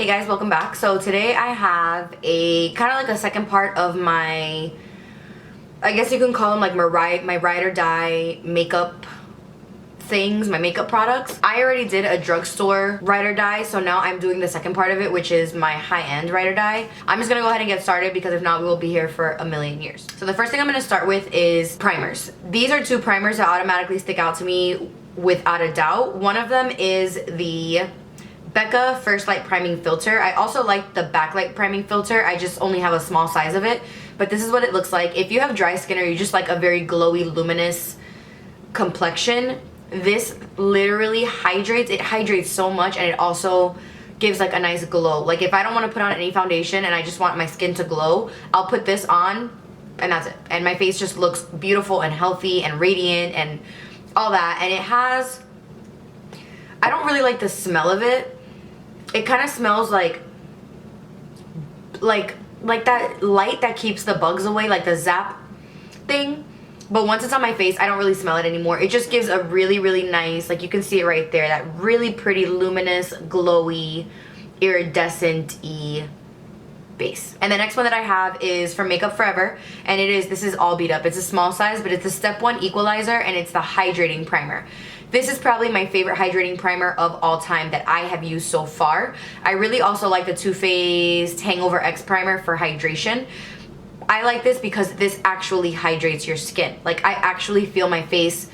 Hey guys, welcome back. So today I have a kind of like a second part of my, I guess you can call them like my ride or die makeup things, my makeup products. I already did a drugstore ride or die, so now I'm doing the second part of it, which is my high-end ride or die. I'm just gonna go ahead and get started because if not, we will be here for a million years. So the first thing I'm gonna start with is primers. These are two primers that automatically stick out to me without a doubt. One of them is the Becca First Light Priming Filter. I also like the Backlight Priming Filter. I just only have a small size of it, but this is what it looks like. If you have dry skin or you just like a very glowy, luminous complexion, this literally hydrates. It hydrates so much, and it also gives like a nice glow. Like if I don't want to put on any foundation and I just want my skin to glow, I'll put this on and that's it. And my face just looks beautiful and healthy and radiant and all that. And it has, I don't really like the smell of it. It kind of smells like that light that keeps the bugs away, like the zap thing. But once it's on my face, I don't really smell it anymore. It just gives a really, really nice, like you can see it right there, that really pretty, luminous, glowy, iridescent-y base. And the next one that I have is from Makeup Forever, and this is all beat up. It's a small size, but it's a Step 1 Equalizer, and it's the Hydrating Primer. This is probably my favorite hydrating primer of all time that I have used so far. I really also like the Too Faced Hangover X Primer for hydration. I like this because this actually hydrates your skin. Like I actually feel my face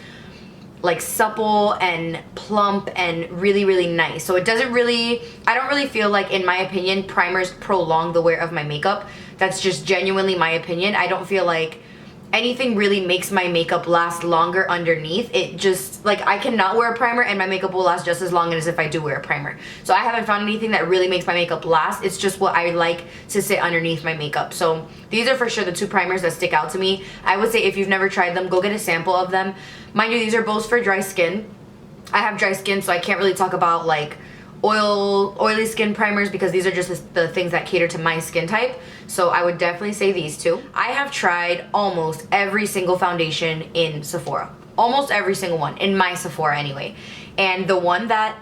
like supple and plump and really, really nice. So it doesn't really, I don't really feel like, in my opinion, primers prolong the wear of my makeup. That's just genuinely my opinion. I don't feel like anything really makes my makeup last longer underneath. It just, like, I cannot wear a primer and my makeup will last just as long as if I do wear a primer. So I haven't found anything that really makes my makeup last. It's just what I like to sit underneath my makeup. So these are for sure the two primers that stick out to me. I would say if you've never tried them, go get a sample of them. Mind you, these are both for dry skin. I have dry skin, so I can't really talk about like oily skin primers because these are just the things that cater to my skin type. So I would definitely say these two. I have tried almost every single foundation in Sephora. Almost every single one, in my Sephora anyway. And the one that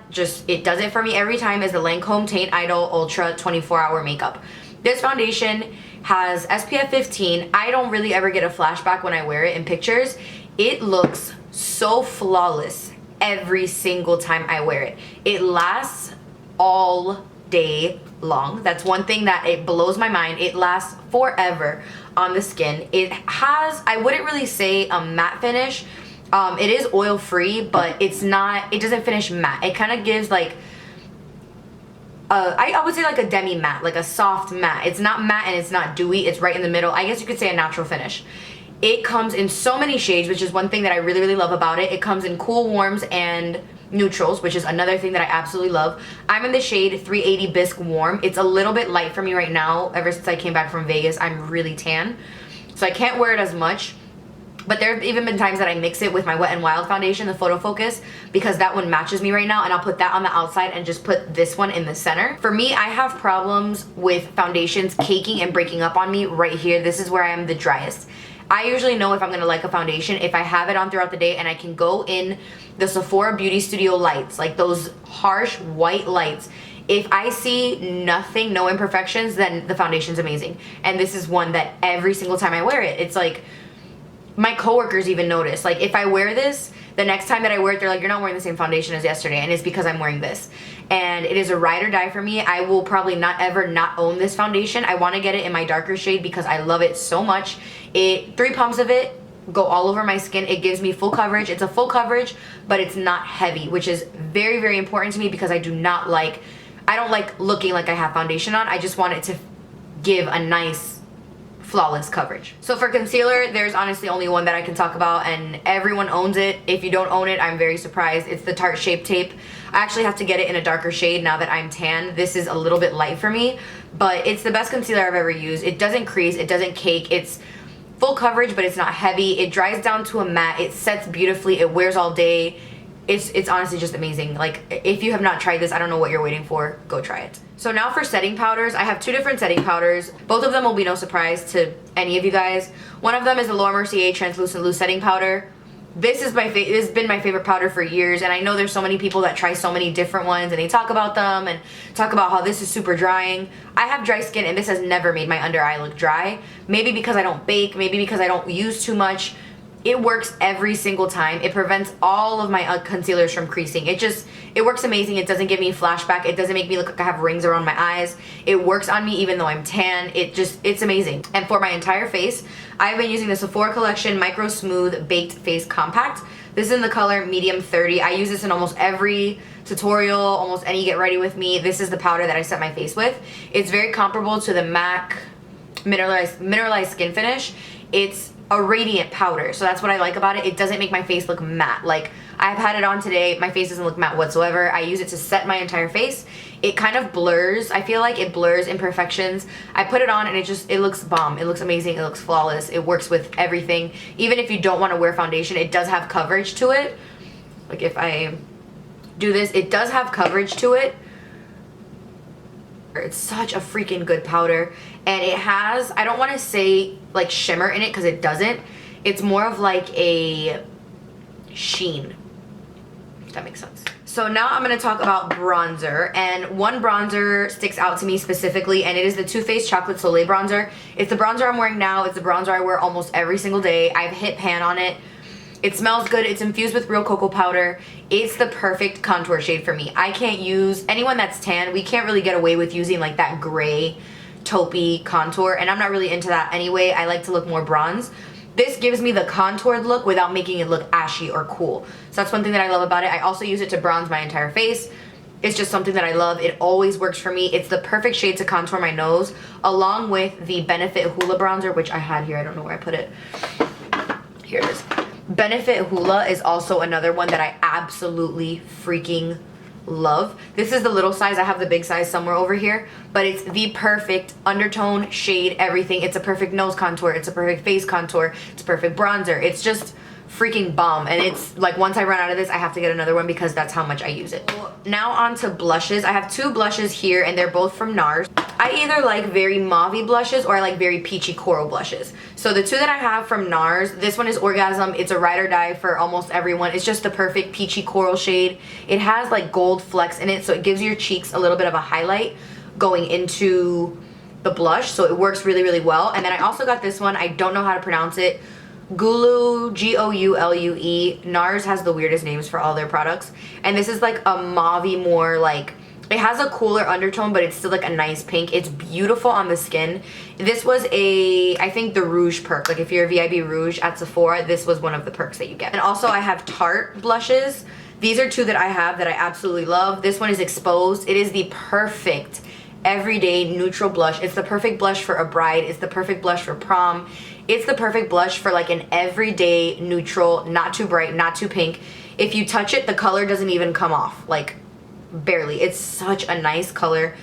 it does it for me every time is the Lancome Teint Idol Ultra 24-Hour Makeup. This foundation has SPF 15. I don't really ever get a flashback when I wear it in pictures. It looks so flawless every single time I wear it. It lasts all day long. That's one thing that it blows my mind. It lasts forever on the skin. It has, I wouldn't really say a matte finish. It is oil free, but it doesn't finish matte. It kind of gives like I would say like a demi matte, like a soft matte. It's not matte and it's not dewy. It's right in the middle. I guess you could say a natural finish. It comes in so many shades, which is one thing that I really, really love about it. It comes in cool, warms, and neutrals, which is another thing that I absolutely love. I'm in the shade 380 Bisque Warm. It's a little bit light for me right now. Ever since I came back from Vegas, I'm really tan. So I can't wear it as much. But there have even been times that I mix it with my Wet n Wild foundation, the Photo Focus, because that one matches me right now, and I'll put that on the outside and just put this one in the center. For me, I have problems with foundations caking and breaking up on me right here. This is where I am the driest. I usually know if I'm gonna like a foundation if I have it on throughout the day and I can go in the Sephora Beauty Studio lights, like those harsh white lights. If I see nothing, no imperfections, then the foundation's amazing. And this is one that every single time I wear it, it's like, my coworkers even notice. Like if I wear this, the next time that I wear it, they're like, you're not wearing the same foundation as yesterday, and it's because I'm wearing this. And it is a ride or die for me. I will probably not ever not own this foundation. I want to get it in my darker shade because I love it so much. 3 pumps of it go all over my skin. It gives me full coverage. It's a full coverage, but it's not heavy, which is very, very important to me because I don't like looking like I have foundation on. I just want it to give a nice flawless coverage. So for concealer, there's honestly only one that I can talk about, and everyone owns it. If you don't own it, I'm very surprised. It's the Tarte Shape Tape. I actually have to get it in a darker shade now that I'm tan. This is a little bit light for me, but it's the best concealer I've ever used. It doesn't crease, it doesn't cake, it's full coverage, but it's not heavy. It dries down to a matte, it sets beautifully, it wears all day. It's honestly just amazing. Like, if you have not tried this, I don't know what you're waiting for. Go try it. So now for setting powders, I have 2 different setting powders. Both of them will be no surprise to any of you guys. One of them is the Laura Mercier Translucent Loose Setting Powder. This has been my favorite powder for years, and I know there's so many people that try so many different ones and they talk about them and talk about how this is super drying. I have dry skin and this has never made my under eye look dry. Maybe because I don't bake, maybe because I don't use too much. It works every single time. It prevents all of my concealers from creasing. It works amazing. It doesn't give me flashback. It doesn't make me look like I have rings around my eyes. It works on me even though I'm tan. It's amazing. And for my entire face, I've been using the Sephora Collection Micro Smooth Baked Face Compact. This is in the color medium 30. I use this in almost every tutorial, almost any get ready with me. This is the powder that I set my face with. It's very comparable to the MAC mineralized skin finish. It's a radiant powder, so that's what I like about it. It doesn't make my face look matte. Like, I've had it on today, my face doesn't look matte whatsoever. I use it to set my entire face. It kind of blurs, I feel like it blurs imperfections. I put it on and it looks bomb. It looks amazing, it looks flawless. It works with everything. Even if you don't want to wear foundation, it does have coverage to it. Like, if I do this, it does have coverage to it. It's such a freaking good powder, and it has, I don't want to say like shimmer in it because it doesn't. It's more of like a sheen, if that makes sense. So now I'm going to talk about bronzer, and one bronzer sticks out to me specifically, and it is the Too Faced Chocolate Soleil bronzer. It's the bronzer I'm wearing now. It's the bronzer I wear almost every single day. I've hit pan on it. It smells good. It's infused with real cocoa powder. It's the perfect contour shade for me. I can't use, anyone that's tan, we can't really get away with using like that gray taupey contour, and I'm not really into that anyway. I like to look more bronze. This gives me the contoured look without making it look ashy or cool. So that's one thing that I love about it. I also use it to bronze my entire face. It's just something that I love. It always works for me. It's the perfect shade to contour my nose, along with the Benefit Hoola bronzer, which I had here. I don't know where I put it. Here it is. Benefit Hoola is also another one that I absolutely freaking love. This is the little size. I have the big size somewhere over here, but it's the perfect undertone, shade, everything. It's a perfect nose contour. It's a perfect face contour. It's a perfect bronzer. It's just freaking bomb, and it's like once I run out of this I have to get another one because that's how much I use it. Now on to blushes. I have two blushes here and they're both from NARS. I either like very mauvey blushes or I like very peachy coral blushes. So the two that I have from NARS, this one is Orgasm. It's a ride or die for almost everyone. It's just the perfect peachy coral shade. It has like gold flecks in it, so it gives your cheeks a little bit of a highlight going into the blush, so it works really, really well. And then I also got this one. I don't know how to pronounce it. Goulue, G-O-U-L-U-E. NARS has the weirdest names for all their products. And this is like a mauvey, more like, it has a cooler undertone, but it's still like a nice pink. It's beautiful on the skin. This was I think the Rouge perk. Like if you're a VIB Rouge at Sephora, this was one of the perks that you get. And also I have Tarte blushes. These are two that I have that I absolutely love. This one is Exposed. It is the perfect everyday neutral blush. It's the perfect blush for a bride. It's the perfect blush for prom. It's the perfect blush for like an everyday neutral, not too bright, not too pink. If you touch it, the color doesn't even come off, like barely. It's such a nice color,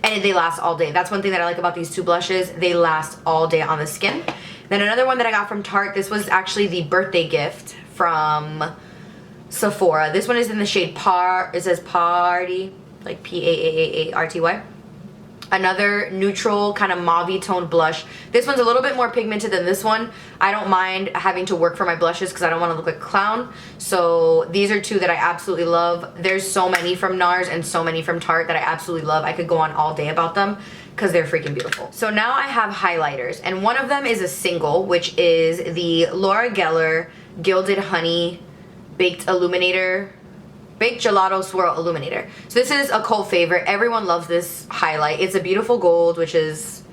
and they last all day. That's one thing that I like about these two blushes. They last all day on the skin. Then another one that I got from Tarte, this was actually the birthday gift from Sephora. This one is in the shade it says Party, like P-A-A-A-A-R-T-Y. Another neutral kind of mauve toned blush. This one's a little bit more pigmented than this one. I don't mind having to work for my blushes because I don't want to look like a clown. So these are two that I absolutely love. There's so many from NARS and so many from Tarte that I absolutely love. I could go on all day about them because they're freaking beautiful. So now I have highlighters, and one of them is a single, which is the Laura Geller Gilded Honey Baked Gelato Swirl Illuminator. So this is a cult favorite. Everyone loves this highlight. It's a beautiful gold, which is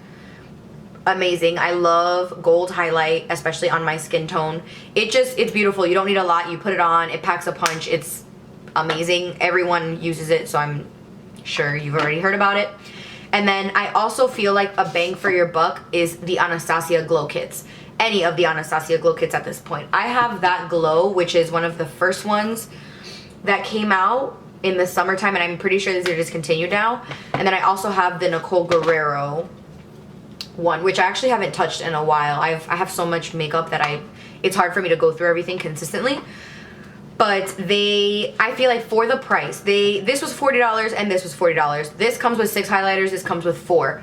amazing. I love gold highlight, especially on my skin tone. It's beautiful. You don't need a lot. You put it on, it packs a punch. It's amazing. Everyone uses it, so I'm sure you've already heard about it. And then I also feel like a bang for your buck is the Anastasia Glow Kits. Any of the Anastasia Glow Kits at this point. I have that Glow, which is one of the first ones that came out in the summertime, and I'm pretty sure these are discontinued now. And then I also have the Nicole Guerrero one, which I actually haven't touched in a while. I have so much makeup that it's hard for me to go through everything consistently. But I feel like for the price, this was $40 and this was $40. This comes with 6 highlighters, this comes with 4.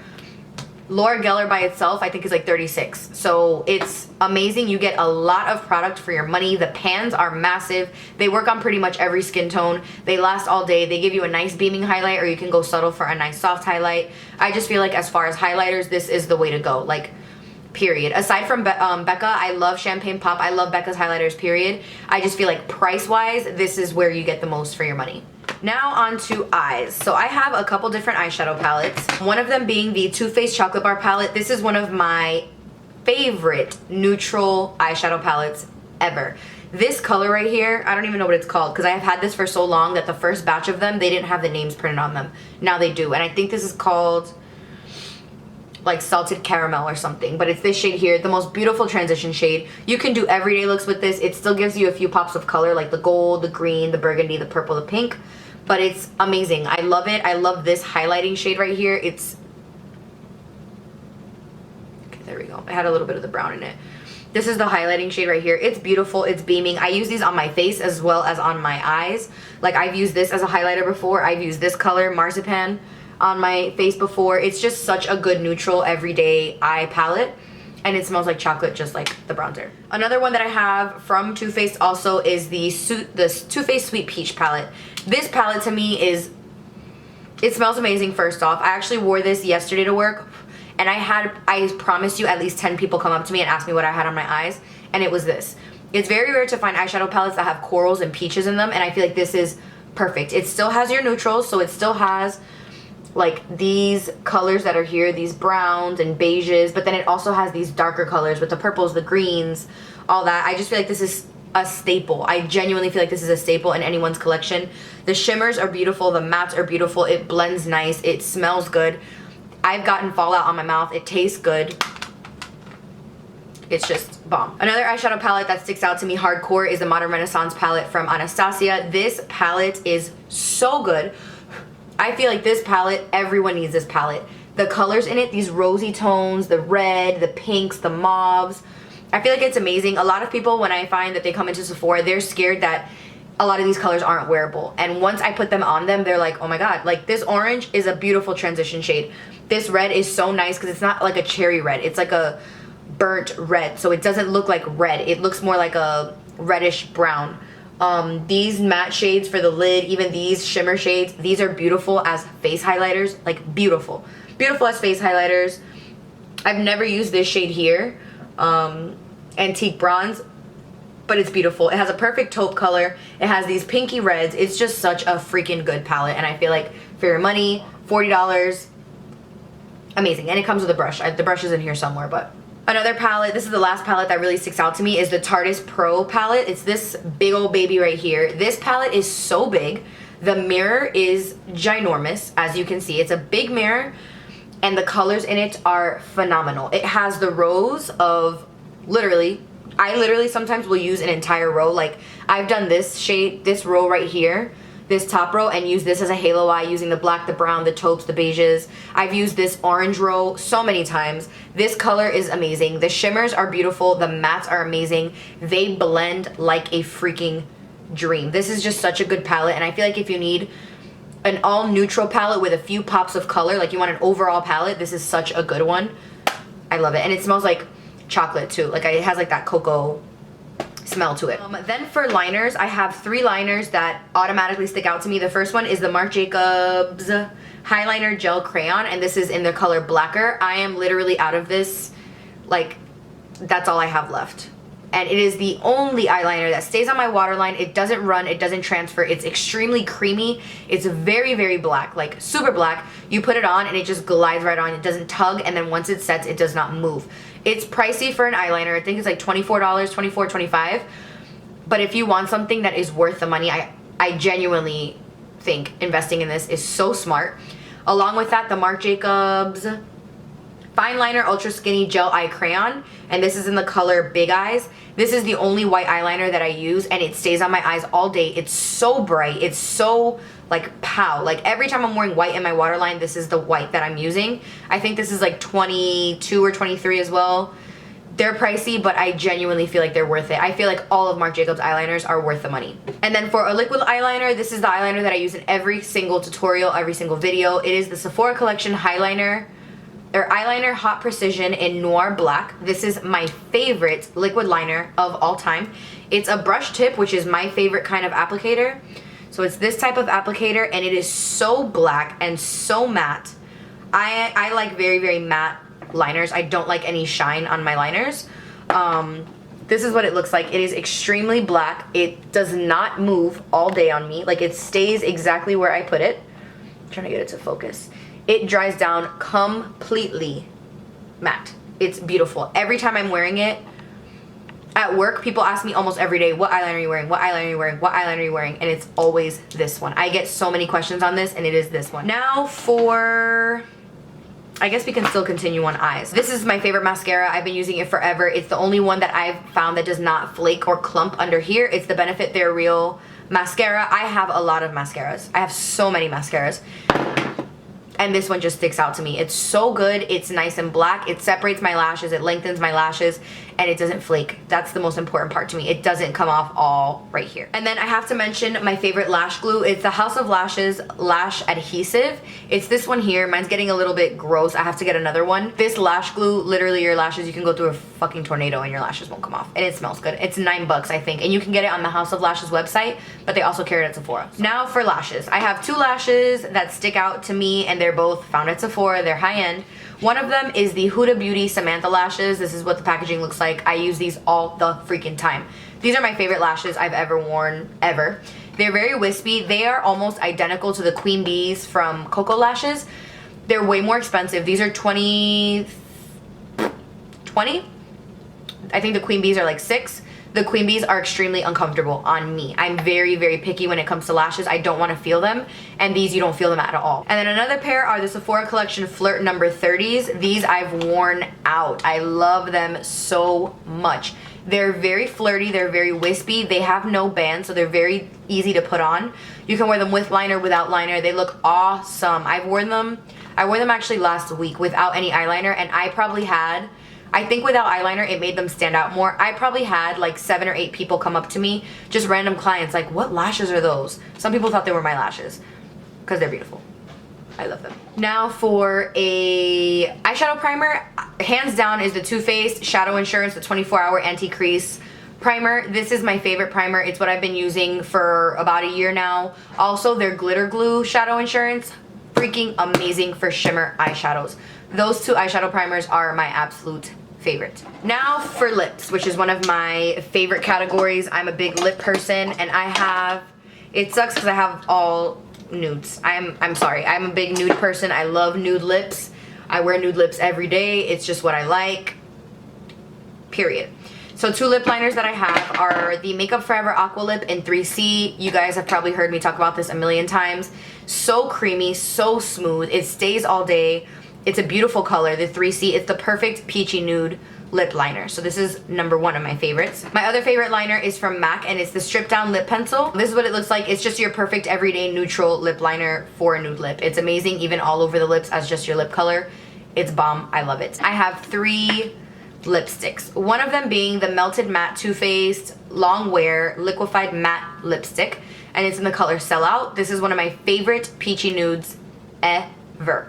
Laura Geller by itself I think is like $36. So it's amazing. You get a lot of product for your money. The pans are massive. They work on pretty much every skin tone. They last all day. They give you a nice beaming highlight, or you can go subtle for a nice soft highlight. I just feel like as far as highlighters, this is the way to go. Like, period. Aside from Becca, I love Champagne Pop. I love Becca's highlighters, period. I just feel like price-wise, this is where you get the most for your money. Now on to eyes. So I have a couple different eyeshadow palettes. One of them being the Too Faced Chocolate Bar palette. This is one of my favorite neutral eyeshadow palettes ever. This color right here, I don't even know what it's called because I have had this for so long that the first batch of them, they didn't have the names printed on them. Now they do. And I think this is called like salted caramel or something, but it's this shade here, the most beautiful transition shade. You can do everyday looks with this. It still gives you a few pops of color like the gold, the green, the burgundy, the purple, the pink, but it's amazing. I love it. I love this highlighting shade right here. It's, okay, there we go. I had a little bit of the brown in it. This is the highlighting shade right here. It's beautiful. It's beaming. I use these on my face as well as on my eyes. Like, I've used this as a highlighter before. I've used this color, Marzipan, on my face before. It's just such a good neutral everyday eye palette, and it smells like chocolate just like the bronzer. Another one that I have from Too Faced also is the Too Faced Sweet Peach palette. This palette to me is, it smells amazing. First off, I actually wore this yesterday to work, and I promise you at least 10 people come up to me and ask me what I had on my eyes, and it was this. It's very rare to find eyeshadow palettes that have corals and peaches in them, and I feel like this is perfect. It still has your neutrals, so it still has like these colors that are here, these browns and beiges, but then it also has these darker colors with the purples, the greens, all that. I just feel like this is a staple. I genuinely feel like this is a staple in anyone's collection. The shimmers are beautiful, the mattes are beautiful, it blends nice, it smells good. I've gotten fallout on my mouth, it tastes good. It's just bomb. Another eyeshadow palette that sticks out to me hardcore is the Modern Renaissance palette from Anastasia. This palette is so good. I feel like this palette, everyone needs this palette. The colors in it, these rosy tones, the red, the pinks, the mauves. I feel like it's amazing. A lot of people, when I find that they come into Sephora, they're scared that a lot of these colors aren't wearable. And once I put them on them, they're like, oh my god. Like, this orange is a beautiful transition shade. This red is so nice because it's not like a cherry red. It's like a burnt red. So it doesn't look like red. It looks more like a reddish brown. These matte shades for the lid, even these shimmer shades, these are beautiful as face highlighters. Like, beautiful. Beautiful as face highlighters. I've never used this shade here, Antique Bronze, but it's beautiful. It has a perfect taupe color. It has these pinky reds. It's just such a freaking good palette, and I feel like for your money, $40, amazing. And it comes with a brush. The brush is in here somewhere, but... Another palette, this is the last palette that really sticks out to me, is the Tarte Pro palette. It's this big old baby right here. This palette is so big. The mirror is ginormous, as you can see. It's a big mirror, and the colors in it are phenomenal. It has the rows of, I literally sometimes will use an entire row. Like, I've done this shade, this row right here, this top row, and use this as a halo eye using the black, the brown, the taupes, the beiges. I've used this orange row so many times. This color is amazing. The shimmers are beautiful. The mattes are amazing. They blend like a freaking dream. This is just such a good palette, and I feel like if you need an all neutral palette with a few pops of color, like you want an overall palette, this is such a good one. I love it, and it smells like chocolate too. Like, it has like that cocoa smell to it. Then for liners, I have 3 liners that automatically stick out to me. The first one is the Marc Jacobs Highliner Gel Crayon, and this is in the color Blacker. I am literally out of this. Like, that's all I have left. And it is the only eyeliner that stays on my waterline. It doesn't run, it doesn't transfer. It's extremely creamy. It's very, very black, like super black. You put it on and it just glides right on. It doesn't tug, and then once it sets, it does not move. It's pricey for an eyeliner. I think it's like $24, $24, $25. But if you want something that is worth the money, I genuinely think investing in this is so smart. Along with that, the Marc Jacobs Fine Liner Ultra Skinny Gel Eye Crayon, and this is in the color Big Eyes. This is the only white eyeliner that I use, and it stays on my eyes all day. It's so bright. It's so, like, pow. Like, every time I'm wearing white in my waterline, this is the white that I'm using. I think this is like 22 or 23 as well. They're pricey, but I genuinely feel like they're worth it. I feel like all of Marc Jacobs eyeliners are worth the money. And then for a liquid eyeliner, this is the eyeliner that I use in every single tutorial, every single video. It is the Sephora Collection Highliner eyeliner Hot Precision in Noir Black. This is my favorite liquid liner of all time. It's a brush tip, which is my favorite kind of applicator. So it's this type of applicator, and it is so black and so matte. I like very, very matte liners. I don't like any shine on my liners. This is what it looks like. It is extremely black. It does not move all day on me. Like, it stays exactly where I put it. I'm trying to get it to focus. It dries down completely matte. It's beautiful. Every time I'm wearing it at work, people ask me almost every day, what eyeliner are you wearing? What eyeliner are you wearing? What eyeliner are you wearing? And it's always this one. I get so many questions on this, and it is this one. Now for... I guess we can still continue on eyes. This is my favorite mascara. I've been using it forever. It's the only one that I've found that does not flake or clump under here. It's the Benefit They're Real mascara. I have a lot of mascaras. I have so many mascaras. And this one just sticks out to me. It's so good. It's nice and black. It separates my lashes. It lengthens my lashes. And it doesn't flake. That's the most important part to me. It doesn't come off all right here. And then I have to mention my favorite lash glue. It's the House of Lashes Lash Adhesive. It's this one here. Mine's getting a little bit gross. I have to get another one. This lash glue, literally your lashes, you can go through a fucking tornado and your lashes won't come off. And it smells good. It's $9, I think. And you can get it on the House of Lashes website, but they also carry it at Sephora. Now for lashes. I have two lashes that stick out to me, and they're both found at Sephora. They're high-end. One of them is the Huda Beauty Samantha lashes. This is what the packaging looks like. I use these all the freaking time. These are my favorite lashes I've ever worn, ever. They're very wispy. They are almost identical to the Queen Bees from Coco Lashes. They're way more expensive. These are 20? I think the Queen Bees are like 6. The Queen Bees are extremely uncomfortable on me. I'm very, very picky when it comes to lashes. I don't want to feel them, and these, you don't feel them at all. And then another pair are the Sephora Collection Flirt number 30s. These I've worn out. I love them so much. They're very flirty. They're very wispy. They have no band, so they're very easy to put on. You can wear them with liner, without liner. They look awesome. I wore them actually last week without any eyeliner, and I probably had... I think without eyeliner, it made them stand out more. I probably had like 7 or 8 people come up to me, just random clients, like, what lashes are those? Some people thought they were my lashes, because they're beautiful. I love them. Now for a eyeshadow primer, hands down is the Too Faced Shadow Insurance, the 24-hour anti-crease primer. This is my favorite primer. It's what I've been using for about a year now. Also, their Glitter Glue Shadow Insurance, freaking amazing for shimmer eyeshadows. Those two eyeshadow primers are my absolute favorite. Now for lips, which is one of my favorite categories. I'm a big lip person, and I have, it sucks because I have all nudes. I'm sorry, I'm a big nude person. I love nude lips. I wear nude lips every day. It's just what I like, period. So two lip liners that I have are the Makeup Forever Aqua Lip in 3C. You guys have probably heard me talk about this a million times. So creamy, so smooth. It stays all day. It's a beautiful color, the 3C. It's the perfect peachy nude lip liner. So this is number 1 of my favorites. My other favorite liner is from MAC, and it's the Strip Down Lip Pencil. This is what it looks like. It's just your perfect everyday neutral lip liner for a nude lip. It's amazing, even all over the lips as just your lip color. It's bomb. I love it. I have 3 lipsticks. One of them being the Melted Matte Too Faced Long Wear Liquefied Matte Lipstick, and it's in the color Sellout. This is one of my favorite peachy nudes ever.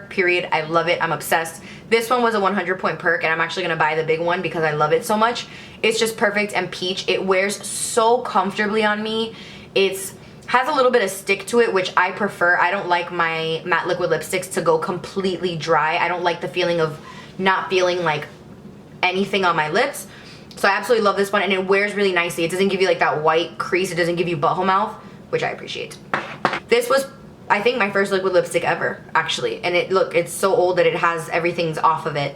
Period. I love it. I'm obsessed. This one was a 100-point perk, and I'm actually gonna buy the big one because I love it so much. It's just perfect and peach. It wears so comfortably on me. It's has a little bit of stick to it, which I prefer. I don't like my matte liquid lipsticks to go completely dry. I don't like the feeling of not feeling like anything on my lips. So I absolutely love this one, and it wears really nicely. It doesn't give you like that white crease. It doesn't give you butthole mouth, which I appreciate. This was, I think, my first liquid lipstick ever, actually. And it's so old that it has everything's off of it.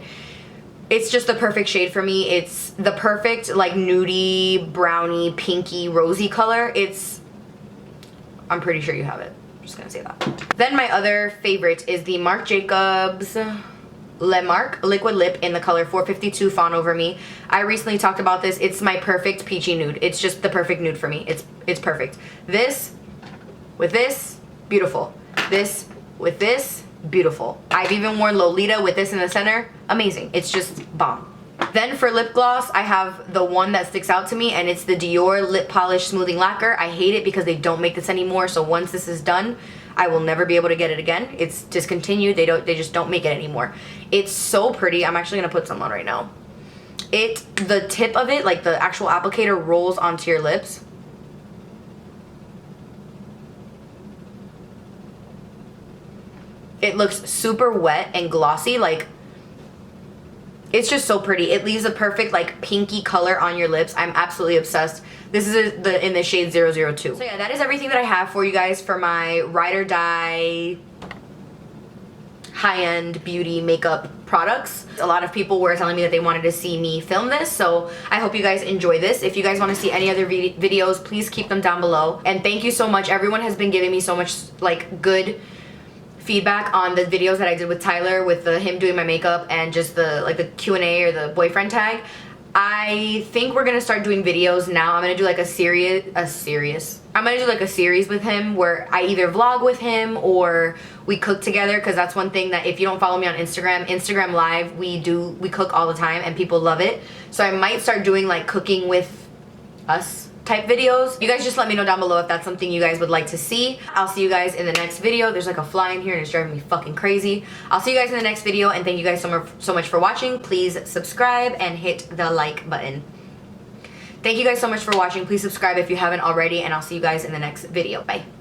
It's just the perfect shade for me. It's the perfect like nudie, brownie, pinky, rosy color. I'm pretty sure you have it. I'm just gonna say that. Then my other favorite is the Marc Jacobs Le Marc Liquid Lip in the color 452 Fawn Over Me. I recently talked about this. It's my perfect peachy nude. It's just the perfect nude for me. It's perfect. This with this, beautiful. This with this, beautiful. I've even worn Lolita with this in the center. Amazing. It's just bomb. Then for lip gloss, I have the one that sticks out to me, and it's the Dior Lip Polish Smoothing Lacquer. I hate it because they don't make this anymore, so once this is done, I will never be able to get it again. It's discontinued. They just don't make it anymore. It's so pretty. I'm actually gonna put some on right now. The tip of it, like the actual applicator, rolls onto your lips. It looks super wet and glossy, like it's just so pretty. It leaves a perfect like pinky color on your lips. I'm absolutely obsessed. This is in the shade 002. So yeah, that is everything that I have for you guys for my ride or die high-end beauty makeup products. A lot of people were telling me that they wanted to see me film this, so I hope you guys enjoy this. If you guys want to see any other videos, please keep them down below. And thank you so much. Everyone has been giving me so much like good feedback on the videos that I did with Tyler, with him doing my makeup and just the Q&A or the boyfriend tag. I think we're gonna start doing videos now. I'm gonna do like I'm gonna do like a series with him where I either vlog with him or we cook together, because that's one thing that if you don't follow me on Instagram Live, we cook all the time and people love it. So I might start doing like cooking with us type videos. You guys just let me know down below if that's something you guys would like to see. I'll see you guys in the next video. There's like a fly in here and it's driving me fucking crazy. I'll see you guys in the next video, and thank you guys so much for watching. Please subscribe and hit the like button. Thank you guys so much for watching. Please subscribe if you haven't already, and I'll see you guys in the next video. Bye.